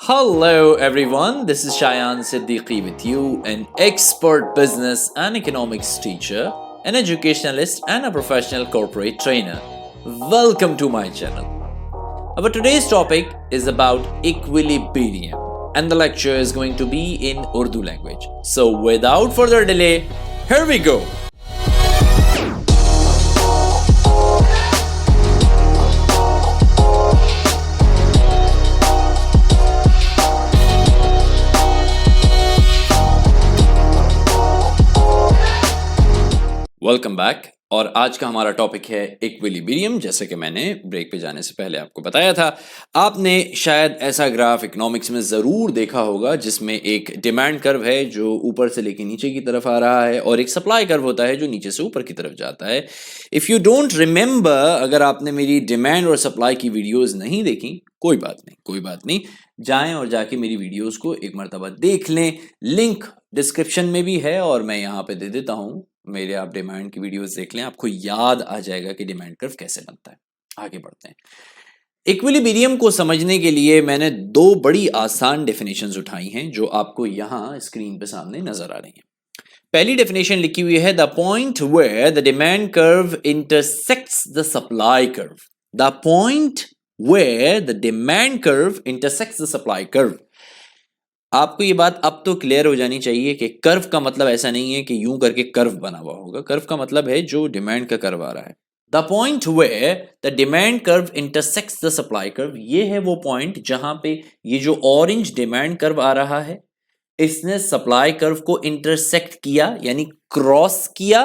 Hello everyone, this is Shayan Siddiqui with you, an expert business and economics teacher, an educationalist and a professional corporate trainer. Welcome to my channel. Our today's topic is about equilibrium and the lecture is going to be in Urdu language. So without further delay, here we go. Welcome back. और आज का हमारा topic है equilibrium. जैसे कि मैंने break पे जाने से पहले आपको बताया था, आपने शायद ऐसा ग्राफ इकोनॉमिक्स में ज़रूर देखा होगा जिसमें एक डिमांड कर्व है जो ऊपर से लेके नीचे की तरफ आ रहा है और एक सप्लाई कर्व होता है जो नीचे से ऊपर की तरफ जाता है। इफ़ यू डोंट रिमेंबर, अगर आपने मेरी डिमांड और सप्लाई की वीडियोज़ नहीं देखी, कोई बात नहीं, जाएं और जाके मेरी वीडियोज़ को एक मरतबा देख लें। लिंक डिस्क्रिप्शन में भी है और मैं यहाँ पे दे देता हूँ। मेरे आप डिमांड की वीडियोस देख लें, आपको याद आ जाएगा कि डिमांड कर्व कैसे बनता है। आगे बढ़ते हैं। इक्विलिब्रियम को समझने के लिए मैंने दो बड़ी आसान डेफिनेशंस उठाई हैं जो आपको यहाँ स्क्रीन पे सामने नजर आ रही हैं। पहली डेफिनेशन लिखी हुई है, the point where the demand curve intersects the supply curve. The point where the demand curve intersects the supply curve. आपको ये बात अब तो क्लियर हो जानी चाहिए कि कर्व का मतलब ऐसा नहीं है कि यूं करके कर्व बना हुआ होगा। कर्व का मतलब है जो डिमांड का कर्व आ रहा है। The point where the demand curve intersects the supply curve, ये है वो पॉइंट जहां पे ये जो ऑरेंज डिमांड कर्व आ रहा है इसने सप्लाई कर्व को इंटरसेक्ट किया, यानी क्रॉस किया।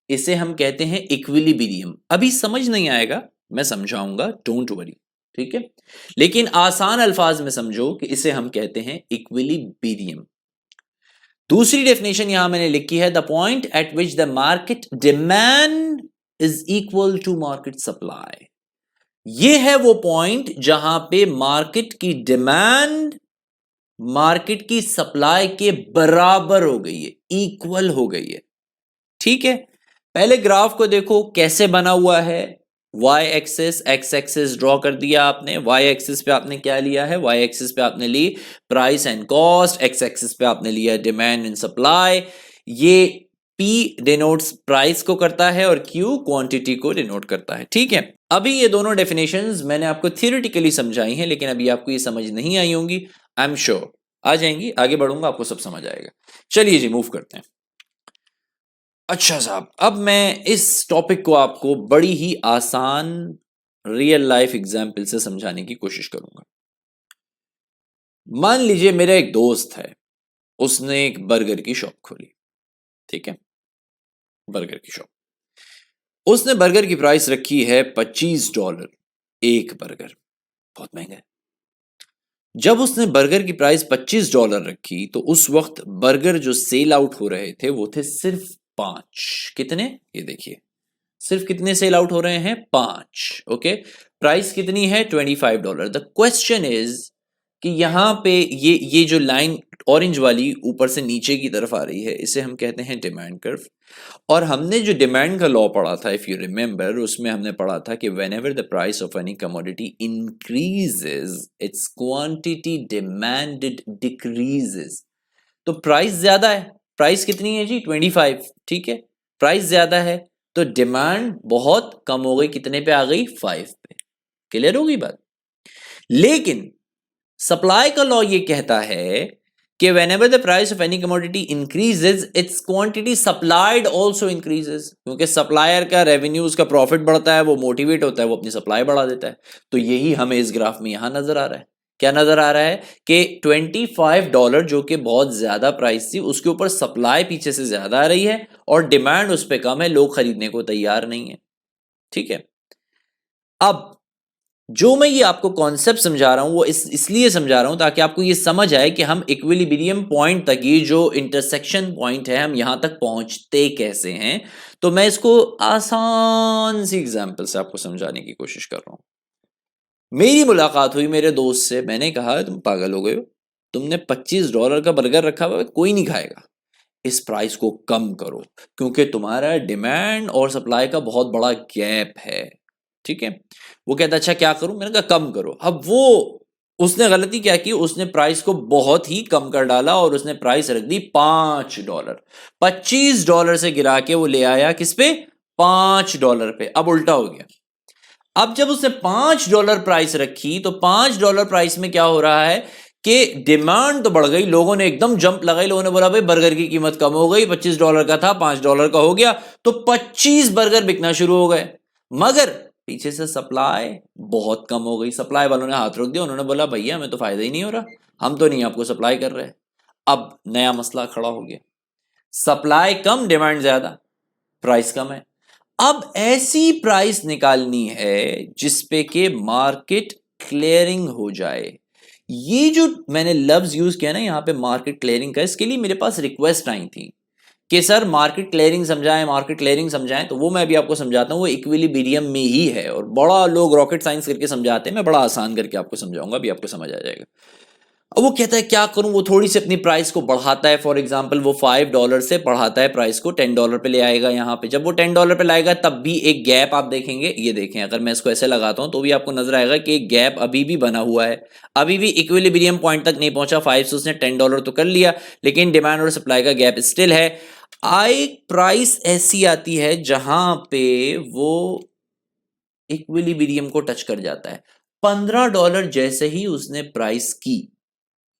इसे हम कहते हैं इक्विलिब्रियम। अभी समझ नहीं आएगा, मैं समझाऊंगा, डोंट वरी, ठीक है। लेकिन आसान अल्फाज में समझो कि इसे हम कहते हैं इक्विलिब्रियम। दूसरी डेफिनेशन यहां मैंने लिखी है, the point at which the market demand is equal to market supply. ये है वो पॉइंट जहां पे मार्केट की डिमांड मार्केट की सप्लाई के बराबर हो गई है, इक्वल हो गई है, ठीक है। पहले ग्राफ को देखो कैसे बना हुआ है। y axis, x axis draw कर दिया आपने। y एक्सिस पे आपने क्या लिया है? y एक्सिस पे आपने ली price and cost, x axis पे आपने लिया डिमांड एंड सप्लाई। ये p डिनोट्स प्राइस को करता है और q क्वांटिटी को डिनोट करता है, ठीक है। अभी ये दोनों डेफिनेशंस मैंने आपको थियोरेटिकली समझाई हैं, लेकिन अभी आपको ये समझ नहीं आई होंगी। आई एम श्योर आ जाएंगी। आगे बढ़ूंगा, आपको सब समझ आएगा। चलिए जी, मूव करते हैं। अच्छा साहब, अब मैं इस टॉपिक को आपको बड़ी ही आसान रियल लाइफ एग्जाम्पल से समझाने की कोशिश करूंगा। मान लीजिए मेरा एक दोस्त है, उसने एक बर्गर की शॉप खोली, ठीक है। बर्गर की शॉप, उसने बर्गर की प्राइस रखी है $25 एक बर्गर, बहुत महंगा है। जब उसने बर्गर की प्राइस $25 रखी तो उस वक्त बर्गर जो सेल आउट हो रहे थे वो थे सिर्फ 5। कितने? ये देखिए, सिर्फ कितने सेल आउट हो रहे हैं? 5। ओके, प्राइस कितनी है? $25। द क्वेश्चन इज कि यहां पे ये जो लाइन ऑरेंज वाली ऊपर से नीचे की तरफ आ रही है, इसे हम कहते हैं डिमांड कर्व। और हमने जो डिमांड का लॉ पढ़ा था, इफ यू रिमेंबर, उसमें हमने पढ़ा था कि whenever the price of any commodity increases it's quantity demanded decreases. तो प्राइस ज्यादा है, प्राइस कितनी है जी? 25, ठीक है। प्राइस ज्यादा है तो डिमांड बहुत कम हो गई, कितने पे आ गई? 5 पे। क्लियर होगी बात। लेकिन सप्लाई का लॉ ये कहता है कि whenever the price of any commodity increases its quantity supplied also increases। क्योंकि सप्लायर का रेवेन्यू, उसका प्रॉफिट बढ़ता है, वो मोटिवेट होता है, वो अपनी सप्लाई बढ़ा देता है। तो यही हमें इस ग्राफ में यहां नजर आ रहा है। क्या नजर आ रहा है कि $25 जो कि बहुत ज्यादा प्राइस थी, उसके ऊपर सप्लाई पीछे से ज्यादा आ रही है और डिमांड उस पर कम है, लोग खरीदने को तैयार नहीं है, ठीक है। अब जो मैं ये आपको कॉन्सेप्ट समझा रहा हूं वो इसलिए समझा रहा हूं ताकि आपको ये समझ आए कि हम इक्विलिब्रियम पॉइंट तक, ये जो इंटरसेक्शन पॉइंट है, हम यहां तक पहुंचते कैसे हैं। तो मैं इसको आसान सी एग्जांपल से आपको समझाने की कोशिश कर रहा हूं। मेरी मुलाकात हुई मेरे दोस्त से, मैंने कहा तुम पागल हो गए हो, तुमने $25 का बर्गर रखा हुआ है, कोई नहीं खाएगा, इस प्राइस को कम करो क्योंकि तुम्हारा डिमांड और सप्लाई का बहुत बड़ा गैप है, ठीक है। वो कहता अच्छा क्या करूं? मैंने कहा कम करो। अब वो उसने गलती क्या की, उसने प्राइस को बहुत ही कम कर डाला और उसने प्राइस रख दी $5। $25 से गिरा के वो ले आया किस पे, $5 पे। अब उल्टा हो गया। अब जब उसने $5 प्राइस रखी तो $5 प्राइस में क्या हो रहा है कि डिमांड तो बढ़ गई, लोगों ने एकदम जंप लगाई, लोगों ने बोला भाई बर्गर की कीमत कम हो गई, $25 का था $5 का हो गया, तो 25 बर्गर बिकना शुरू हो गए। मगर पीछे से सप्लाई बहुत कम हो गई, सप्लाई वालों ने हाथ रोक दिया, उन्होंने बोला भैया हमें तो फायदा ही नहीं हो रहा, हम तो नहीं आपको सप्लाई कर रहे। अब नया मसला खड़ा हो गया, सप्लाई कम डिमांड ज्यादा, प्राइस कम है। अब ऐसी प्राइस निकालनी है जिसपे के मार्केट क्लियरिंग हो जाए। ये जो मैंने लफ्ज यूज किया ना यहां पे मार्केट क्लियरिंग का, इसके लिए मेरे पास रिक्वेस्ट आई थी कि सर मार्केट क्लियरिंग समझाएं, मार्केट क्लियरिंग समझाएं। तो वो मैं अभी आपको समझाता हूं, वो इक्विलिब्रियम में ही है और बड़ा लोग रॉकेट साइंस करके समझाते हैं, मैं बड़ा आसान करके आपको समझाऊंगा, अभी आपको समझ आ जाएगा। अब वो कहता है क्या करूं, वो थोड़ी सी अपनी प्राइस को बढ़ाता है। फॉर एग्जांपल वो $5 से बढ़ाता है प्राइस को, $10 पे ले आएगा। यहां पे जब वो $10 पे लाएगा तब भी एक गैप आप देखेंगे, ये देखें अगर मैं इसको ऐसे लगाता हूं तो भी आपको नजर आएगा कि एक गैप अभी भी बना हुआ है, अभी भी इक्विलिब्रियम पॉइंट तक नहीं पहुंचा। 5 से उसने $10 तो कर लिया, लेकिन डिमांड और सप्लाई का गैप स्टिल है। एक प्राइस ऐसी आती है जहां पे वो इक्विलिब्रियम को टच कर जाता है। $15 जैसे ही उसने प्राइस की,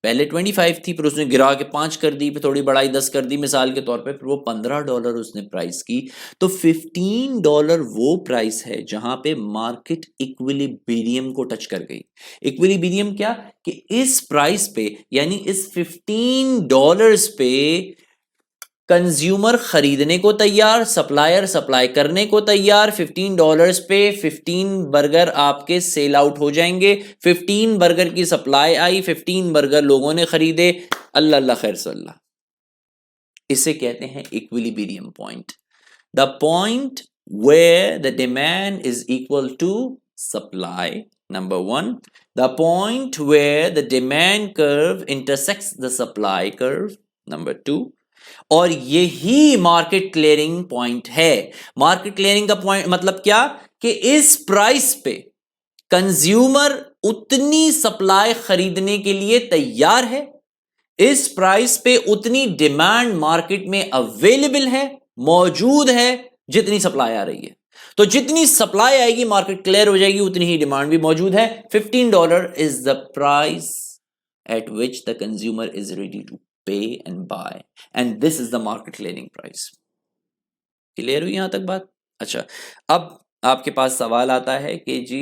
पहले 25 थी, फिर उसने गिरा के 5 कर दी, फिर थोड़ी बढ़ाई 10 कर दी मिसाल के तौर पे, फिर वो $15 उसने प्राइस की, तो $15 वो प्राइस है जहां पे मार्केट इक्विलिब्रियम को टच कर गई। इक्विलिब्रियम क्या कि इस प्राइस पे यानी इस $15 पे कंज्यूमर खरीदने को तैयार, सप्लायर सप्लाई करने को तैयार। $15 पे 15 बर्गर आपके सेल आउट हो जाएंगे। 15 बर्गर की सप्लाई आई, 15 बर्गर लोगों ने खरीदे, अल्लाह अल्लाह खैर सल्ला। इसे कहते हैं equilibrium point, the point where the demand is equal to supply, number one. The point where the demand curve intersects the supply curve, number two. और यही मार्केट क्लियरिंग पॉइंट है। मार्केट क्लियरिंग का पॉइंट मतलब क्या कि इस price पे consumer उतनी सप्लाई खरीदने के लिए तैयार है, इस प्राइस पे उतनी डिमांड मार्केट में अवेलेबल है, मौजूद है, जितनी सप्लाई आ रही है। तो जितनी सप्लाई आएगी मार्केट क्लियर हो जाएगी, उतनी ही डिमांड भी मौजूद है। $15 is the price at which the consumer is ready to pay and buy, and this is the market clearing price. Clear हुई यहां तक बात? अच्छा, अब आपके पास सवाल आता है कि जी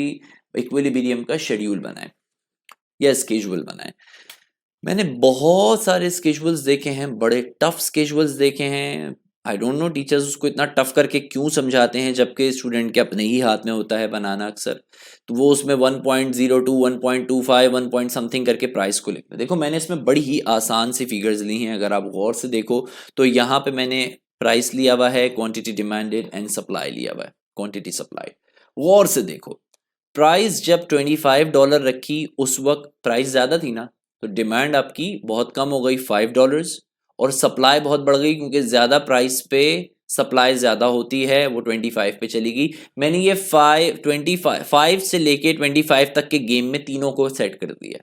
इक्विलिब्रियम का शेड्यूल बनाएं या स्केड्यूल बनाएं। मैंने बहुत सारे स्केड्यूल्स देखे हैं, बड़े टफ स्केड्यूल्स देखे हैं। आई डोंट नो टीचर्स उसको इतना टफ करके क्यों समझाते हैं, जबकि स्टूडेंट के अपने ही हाथ में होता है बनाना अक्सर। तो वो उसमें 1.02 1.25 1 पॉइंट समथिंग करके प्राइस को लिखते हैं। देखो मैंने इसमें बड़ी ही आसान सी फिगर्स ली हैं, अगर आप गौर से देखो तो यहाँ पे मैंने प्राइस लिया हुआ है, क्वांटिटी डिमांडेड एंड सप्लाई लिया हुआ है, क्वांटिटी सप्लाई। गौर से देखो, प्राइस जब $25 रखी उस वक्त प्राइस ज्यादा थी ना, तो डिमांड आपकी बहुत कम हो गई $5, और सप्लाई बहुत बढ़ गई क्योंकि ज्यादा प्राइस पे सप्लाई ज्यादा होती है, वो 25 पे चली गई। मैंने ये 5 से लेके 25 तक के गेम में तीनों को सेट कर दिया।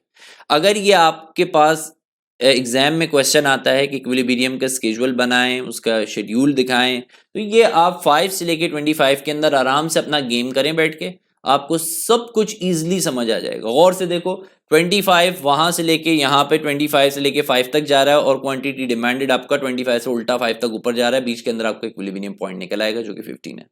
अगर ये आपके पास एग्जाम में क्वेश्चन आता है कि इक्विलिब्रियम का स्केड्यूल बनाएं, उसका शेड्यूल दिखाएं, तो ये आप 5 से लेके 25 के अंदर आराम से अपना गेम करें बैठ के, आपको सब कुछ इजीली समझ आ जाएगा। गौर से देखो, 25 वहां से लेके यहाँ पे 25 से लेके 5 तक जा रहा है, और क्वांटिटी डिमांडेड आपका 25 से उल्टा 5 तक ऊपर जा रहा है, बीच के अंदर आपका इक्विलिब्रियम पॉइंट निकल आएगा जो कि 15 है।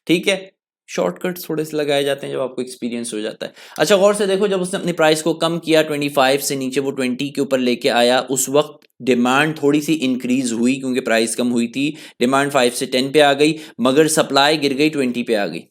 ठीक है, शॉर्टकट्स थोड़े से लगाए जाते हैं जब आपको एक्सपीरियंस हो जाता है। अच्छा गौर से देखो, जब उसने अपनी प्राइस को कम किया 25 से नीचे वो 20 के ऊपर लेके आया, उस वक्त डिमांड थोड़ी सी इंक्रीज हुई क्योंकि प्राइस कम हुई थी। डिमांड 5 से 10 पे आ गई, मगर सप्लाई गिर गई 20 पे आ गई।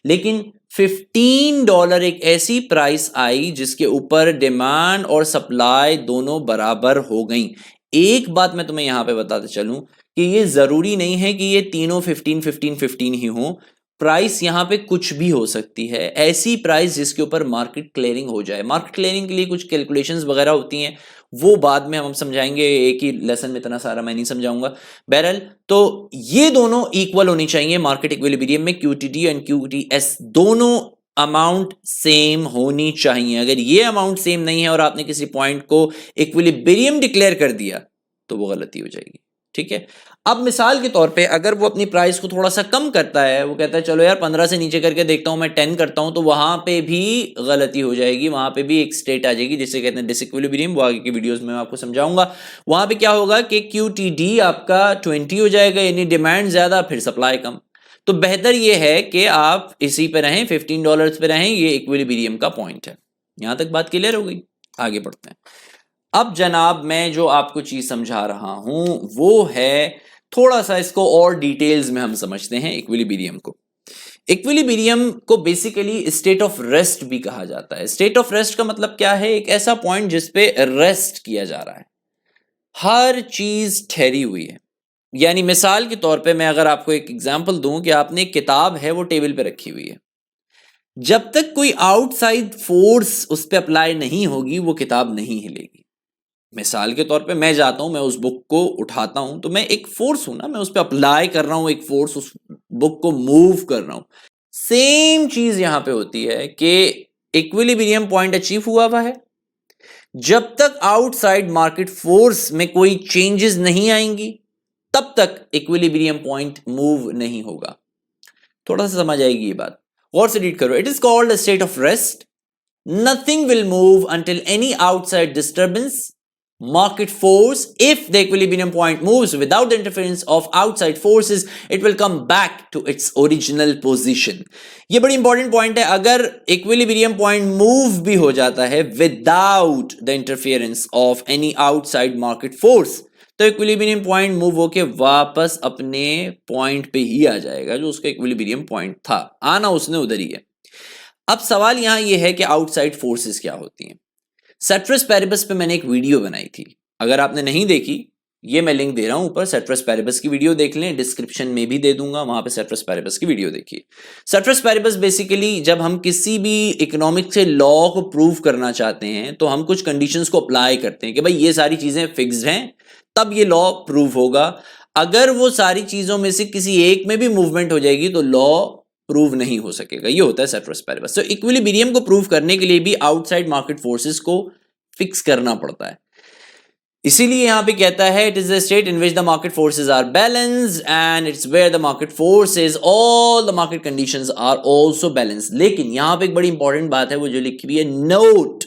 लेकिन $15 एक ऐसी प्राइस आई जिसके ऊपर डिमांड और सप्लाई दोनों बराबर हो गई। एक बात मैं तुम्हें यहां पे बताते चलूं कि ये जरूरी नहीं है कि ये तीनों 15 15 15 ही हो, प्राइस यहां पे कुछ भी हो सकती है, ऐसी प्राइस जिसके ऊपर मार्केट क्लियरिंग हो जाए। मार्केट क्लियरिंग के लिए कुछ कैलकुलेशंस वगैरह होती हैं, वो बाद में हम समझाएंगे, एक ही लेसन में इतना सारा मैं नहीं समझाऊंगा। बहरहाल तो ये दोनों इक्वल होनी चाहिए मार्केट इक्विलिब्रियम में, QTD एंड QTS दोनों अमाउंट सेम होनी चाहिए। अगर ये अमाउंट सेम नहीं है और आपने किसी पॉइंट को इक्विलिब्रियम डिक्लेयर कर दिया तो वो गलती हो जाएगी, ठीक है। अब मिसाल के तौर पे अगर वो अपनी प्राइस को थोड़ा सा कम करता है, वो कहता है चलो यार 15 से नीचे करके देखता हूं, मैं 10 करता हूं, तो वहां पे भी गलती हो जाएगी, वहां पे भी एक स्टेट आ जाएगी जिसे कहते हैं डिसइक्विलिब्रियम। वो आगे की वीडियोस में मैं आपको समझाऊंगा। वहां पे क्या होगा कि QTD आपका 20 हो जाएगा, यानी डिमांड ज्यादा फिर सप्लाई कम। तो बेहतर ये है कि आप इसी पे रहें, $15 पे रहें, ये इक्विलिब्रियम का पॉइंट है। यहां तक बात क्लियर हो गई, आगे बढ़ते हैं। अब जनाब मैं जो आपको चीज समझा रहा हूं वो है, थोड़ा सा इसको और डिटेल्स में हम समझते हैं इक्विलिब्रियम को। इक्विलिब्रियम को बेसिकली स्टेट ऑफ रेस्ट भी कहा जाता है। स्टेट ऑफ रेस्ट का मतलब क्या है? एक ऐसा पॉइंट जिसपे रेस्ट किया जा रहा है, हर चीज ठहरी हुई है। यानी मिसाल के तौर पे मैं अगर आपको एक एग्जांपल दूं कि आपने एक किताब है वो टेबल पे रखी हुई है, जब तक कोई आउटसाइड फोर्स उस पर अप्लाई नहीं होगी वो किताब नहीं हिलेगी। मिसाल के तौर पे मैं जाता हूं, मैं उस बुक को उठाता हूं, तो मैं एक फोर्स हूं ना, मैं उस पर अप्लाई कर रहा हूं एक फोर्स, उस बुक को मूव कर रहा हूं। सेम चीज यहां पे होती है कि इक्विलिब्रियम पॉइंट अचीव हुआ है जब तक आउटसाइड मार्केट फोर्स में कोई चेंजेस नहीं आएंगी, तब तक इक्विलिब्रियम पॉइंट मूव नहीं होगा। थोड़ा सा समझ आएगी ये बात, गौर से रीड करो। It is called a state of rest. Nothing will move until any outside disturbance, market force. If the equilibrium point moves without the interference of outside forces, it will come back to its original position. ये बड़ी important point है। अगर equilibrium point move भी हो जाता है without the interference of any outside market force, तो equilibrium point move होके वापस अपने पॉइंट पे ही आ जाएगा जो उसका इक्विलिब्रियम पॉइंट था, आना उसने उधर ही है। अब सवाल यहां यह है कि आउटसाइड फोर्सेस क्या होती हैं। सेट्रस पैरिबस पे मैंने एक वीडियो बनाई थी, अगर आपने नहीं देखी, ये मैं लिंक दे रहा हूं ऊपर, सेट्रस पैरिबस की वीडियो देख लें, डिस्क्रिप्शन में भी दे दूंगा, वहां पे सेट्रस पैरिबस की वीडियो देखिए। सेट्रस पैरिबस बेसिकली जब हम किसी भी इकोनॉमिक से लॉ को प्रूव करना चाहते हैं तो हम कुछ कंडीशंस को अप्लाई करते हैं कि भाई ये सारी चीजें फिक्स्ड हैं, तब ये लॉ प्रूव होगा। अगर वो सारी चीजों में से किसी एक में भी मूवमेंट हो जाएगी तो लॉ प्रूव नहीं हो सकेगा। ये होता है सेट्रस पैरिबस। तो इक्विलिब्रियम को प्रूव करने के लिए भी आउटसाइड मार्केट फोर्सेस को फिक्स करना पड़ता है। इसीलिए यहां पे कहता है it is a state in which the market forces are balanced and it's where the market forces all the market conditions are also balanced. लेकिन यहां पे एक बड़ी इंपॉर्टेंट बात है, वो जो लिखी हुई है, note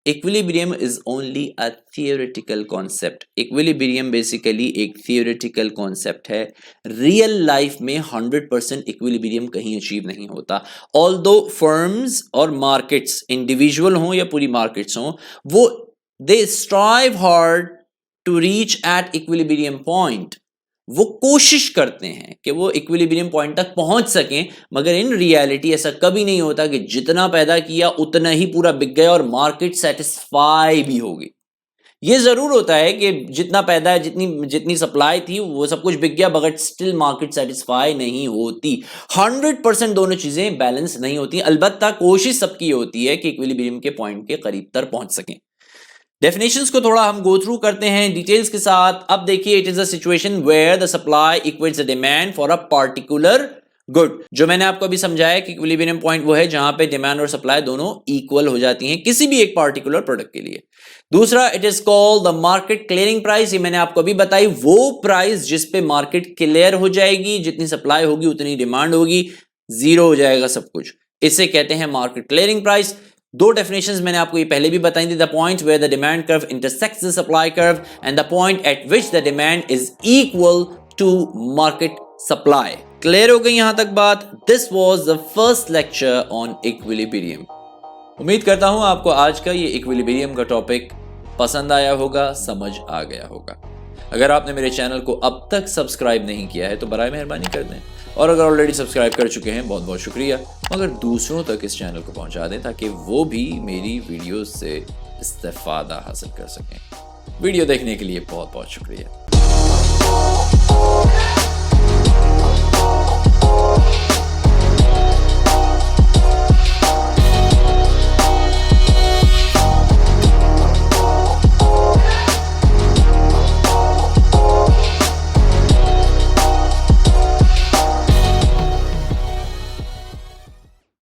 equilibrium is only a theoretical concept. Equilibrium basically एक थियोरेटिकल कॉन्सेप्ट है। रियल लाइफ में 100% इक्विलिब्रियम कहीं अचीव नहीं होता। ऑल्दो फर्म्स और मार्केट्स, इंडिविजुअल हों या पूरी मार्केट्स हों, वो they strive hard to reach at equilibrium point. वो कोशिश करते हैं कि वो इक्विलिब्रियम पॉइंट तक पहुंच सकें, मगर इन रियलिटी ऐसा कभी नहीं होता कि जितना पैदा किया उतना ही पूरा बिक गया और मार्केट सेटिस्फाई भी होगी। ये जरूर होता है कि जितना पैदा है, जितनी सप्लाई थी, वो सब कुछ बिक गया, बट स्टिल मार्केट सेटिस्फाई नहीं होती। 100% दोनों चीजें बैलेंस नहीं होती। अलबत्ता कोशिश सबकी होती है कि इक्विलिब्रियम के पॉइंट के करीब तक पहुंच सकें। डेफिनेशंस को थोड़ा हम गो थ्रू करते हैं डिटेल्स के साथ। अब देखिए, it is a situation where the supply equals the demand for a particular good. जो मैंने आपको अभी समझाया कि इक्विलिब्रियम पॉइंट वो है जहां पे डिमांड और सप्लाई दोनों इक्वल हो जाती हैं किसी भी एक पार्टिकुलर प्रोडक्ट के लिए। दूसरा, it is called the market clearing price. ये मैंने आपको अभी बताई, वो प्राइस जिस पे मार्केट क्लियर हो जाएगी, जितनी सप्लाई होगी उतनी डिमांड होगी, जीरो हो जाएगा सब कुछ, इसे कहते हैं मार्केट क्लियरिंग प्राइस। दो डेफिनेशंस मैंने आपको ये पहले भी बताई थी, the point where the demand curve intersects the supply curve and the point at which the demand is equal to market supply. Clear हो गई यहां तक बात? This was the first lecture on equilibrium. उम्मीद करता हूं आपको आज का ये इक्विलिब्रियम का टॉपिक पसंद आया होगा, समझ आ गया होगा। अगर आपने मेरे चैनल को अब तक सब्सक्राइब नहीं किया है तो बराए मेहरबानी कर दें, और अगर ऑलरेडी सब्सक्राइब कर चुके हैं बहुत बहुत शुक्रिया, मगर दूसरों तक इस चैनल को पहुंचा दें ताकि वो भी मेरी वीडियोस से इस्तेफादा हासिल कर सकें। वीडियो देखने के लिए बहुत बहुत शुक्रिया।